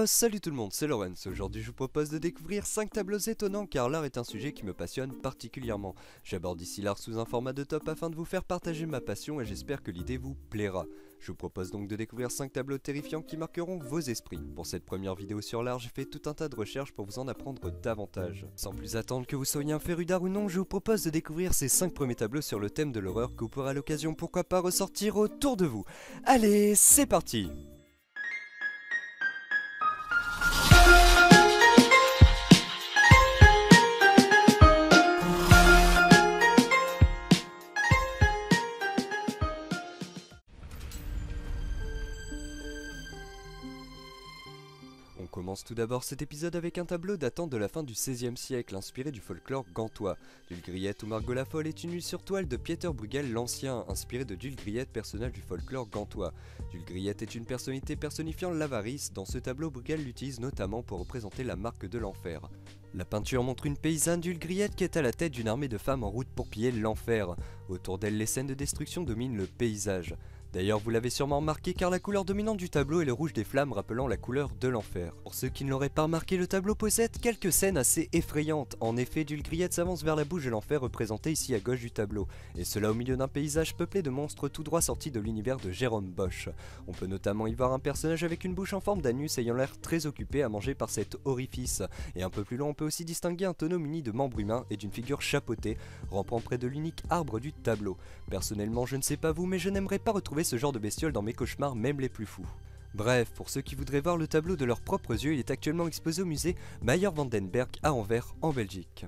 Salut tout le monde, c'est Lorenz. Aujourd'hui je vous propose de découvrir 5 tableaux étonnants car l'art est un sujet qui me passionne particulièrement. J'aborde ici l'art sous un format de top afin de vous faire partager ma passion et j'espère que l'idée vous plaira. Je vous propose donc de découvrir 5 tableaux terrifiants qui marqueront vos esprits. Pour cette première vidéo sur l'art, j'ai fait tout un tas de recherches pour vous en apprendre davantage. Sans plus attendre que vous soyez un féru d'art ou non, je vous propose de découvrir ces 5 premiers tableaux sur le thème de l'horreur que vous pourrez à l'occasion pourquoi pas ressortir autour de vous. Allez, c'est parti! On commence tout d'abord cet épisode avec un tableau datant de la fin du XVIe siècle, inspiré du folklore gantois. Dulgriette ou Margot la Folle est une huile sur toile de Pieter Bruegel l'Ancien, inspiré de Dulgriette, personnage du folklore gantois. Dulgriette est une personnalité personnifiant l'avarice. Dans ce tableau, Bruegel l'utilise notamment pour représenter la marque de l'enfer. La peinture montre une paysanne Dulgriette qui est à la tête d'une armée de femmes en route pour piller l'enfer. Autour d'elle, les scènes de destruction dominent le paysage. D'ailleurs, vous l'avez sûrement remarqué car la couleur dominante du tableau est le rouge des flammes rappelant la couleur de l'enfer. Pour ceux qui ne l'auraient pas remarqué, le tableau possède quelques scènes assez effrayantes. En effet, Dulgriette s'avance vers la bouche de l'enfer représentée ici à gauche du tableau, et cela au milieu d'un paysage peuplé de monstres tout droit sortis de l'univers de Jérôme Bosch. On peut notamment y voir un personnage avec une bouche en forme d'anus ayant l'air très occupé à manger par cet orifice, et un peu plus loin on peut aussi distinguer un tonneau muni de membres humains et d'une figure chapeautée, rampant près de l'unique arbre du tableau. Personnellement, je ne sais pas vous, mais je n'aimerais pas retrouver ce genre de bestiole dans mes cauchemars, même les plus fous. Bref, pour ceux qui voudraient voir le tableau de leurs propres yeux, il est actuellement exposé au musée Meijer van den Berg à Anvers, en Belgique.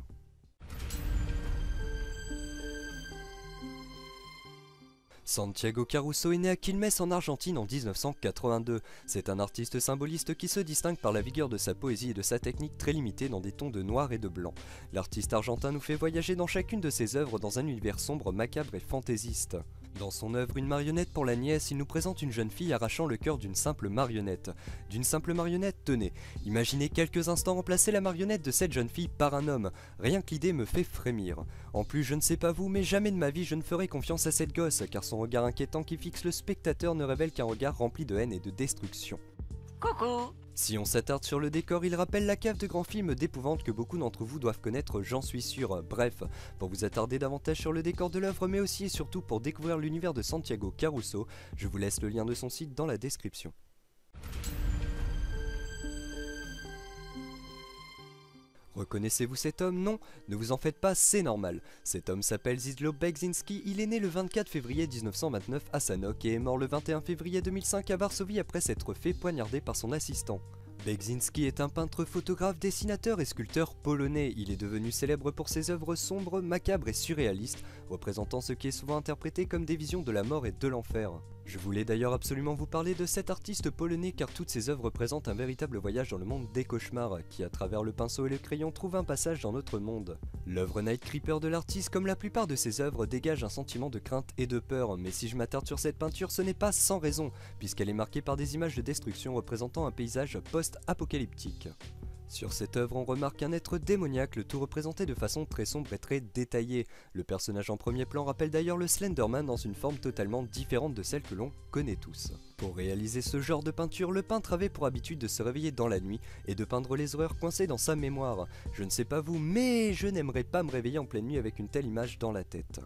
Santiago Caruso est né à Quilmes en Argentine en 1982. C'est un artiste symboliste qui se distingue par la vigueur de sa poésie et de sa technique très limitée dans des tons de noir et de blanc. L'artiste argentin nous fait voyager dans chacune de ses œuvres dans un univers sombre, macabre et fantaisiste. Dans son œuvre Une marionnette pour la nièce, il nous présente une jeune fille arrachant le cœur d'une simple marionnette. D'une simple marionnette, tenez, imaginez quelques instants remplacer la marionnette de cette jeune fille par un homme. Rien que l'idée me fait frémir. En plus, je ne sais pas vous, mais jamais de ma vie je ne ferai confiance à cette gosse, car son regard inquiétant qui fixe le spectateur ne révèle qu'un regard rempli de haine et de destruction. Coucou! Si on s'attarde sur le décor, il rappelle la cave de grands films d'épouvante que beaucoup d'entre vous doivent connaître, j'en suis sûr. Bref, pour vous attarder davantage sur le décor de l'œuvre, mais aussi et surtout pour découvrir l'univers de Santiago Caruso, je vous laisse le lien de son site dans la description. Reconnaissez-vous cet homme? Non, ne vous en faites pas, c'est normal. Cet homme s'appelle Zdzisław Beksiński, il est né le 24 février 1929 à Sanok et est mort le 21 février 2005 à Varsovie après s'être fait poignarder par son assistant. Beksiński est un peintre, photographe, dessinateur et sculpteur polonais. Il est devenu célèbre pour ses œuvres sombres, macabres et surréalistes, représentant ce qui est souvent interprété comme des visions de la mort et de l'enfer. Je voulais d'ailleurs absolument vous parler de cet artiste polonais car toutes ses œuvres présentent un véritable voyage dans le monde des cauchemars, qui à travers le pinceau et le crayon trouve un passage dans notre monde. L'œuvre Night Creeper de l'artiste, comme la plupart de ses œuvres, dégage un sentiment de crainte et de peur, mais si je m'attarde sur cette peinture, ce n'est pas sans raison, puisqu'elle est marquée par des images de destruction représentant un paysage post-apocalyptique. Sur cette œuvre, on remarque un être démoniaque, le tout représenté de façon très sombre et très détaillée. Le personnage en premier plan rappelle d'ailleurs le Slenderman dans une forme totalement différente de celle que l'on connaît tous. Pour réaliser ce genre de peinture, le peintre avait pour habitude de se réveiller dans la nuit et de peindre les horreurs coincées dans sa mémoire. Je ne sais pas vous, mais je n'aimerais pas me réveiller en pleine nuit avec une telle image dans la tête.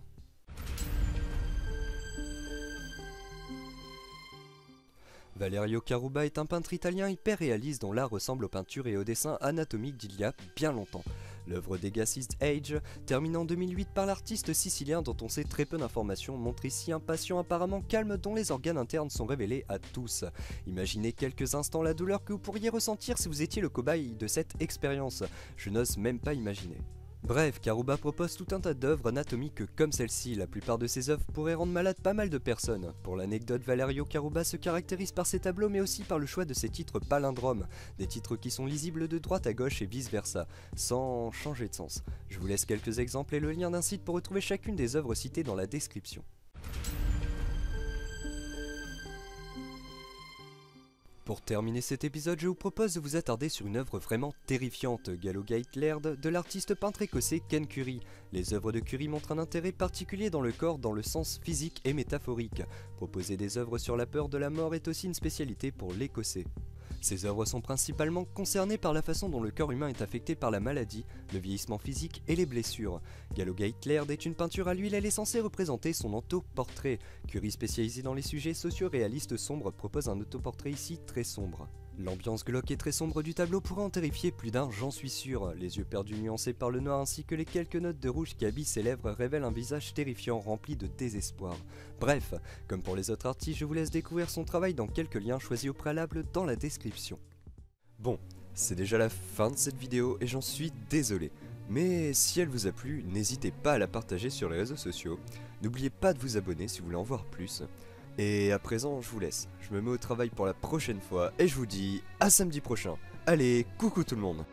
Valerio Caruba est un peintre italien hyper réaliste dont l'art ressemble aux peintures et aux dessins anatomiques d'il y a bien longtemps. L'œuvre Degassist Age, terminée en 2008 par l'artiste sicilien dont on sait très peu d'informations, montre ici un patient apparemment calme dont les organes internes sont révélés à tous. Imaginez quelques instants la douleur que vous pourriez ressentir si vous étiez le cobaye de cette expérience. Je n'ose même pas imaginer. Bref, Caruba propose tout un tas d'œuvres anatomiques comme celle-ci. La plupart de ses œuvres pourraient rendre malade pas mal de personnes. Pour l'anecdote, Valerio Caruba se caractérise par ses tableaux mais aussi par le choix de ses titres palindromes, des titres qui sont lisibles de droite à gauche et vice versa, sans changer de sens. Je vous laisse quelques exemples et le lien d'un site pour retrouver chacune des œuvres citées dans la description. Pour terminer cet épisode, je vous propose de vous attarder sur une œuvre vraiment terrifiante, Gallowgate Laird, de l'artiste peintre écossais Ken Curry. Les œuvres de Curry montrent un intérêt particulier dans le corps dans le sens physique et métaphorique. Proposer des œuvres sur la peur de la mort est aussi une spécialité pour l'écossais. Ses œuvres sont principalement concernées par la façon dont le corps humain est affecté par la maladie, le vieillissement physique et les blessures. Galogate Laird est une peinture à l'huile, elle est censée représenter son autoportrait. Curie, spécialisé dans les sujets socio-réalistes sombres, propose un autoportrait ici très sombre. L'ambiance glauque et très sombre du tableau pourrait en terrifier plus d'un, j'en suis sûr. Les yeux perdus nuancés par le noir ainsi que les quelques notes de rouge qui habillent ses lèvres révèlent un visage terrifiant rempli de désespoir. Bref, comme pour les autres artistes, je vous laisse découvrir son travail dans quelques liens choisis au préalable dans la description. Bon, c'est déjà la fin de cette vidéo et j'en suis désolé. Mais si elle vous a plu, n'hésitez pas à la partager sur les réseaux sociaux. N'oubliez pas de vous abonner si vous voulez en voir plus. Et à présent, je vous laisse. Je me mets au travail pour la prochaine fois et je vous dis à samedi prochain. Allez, coucou tout le monde!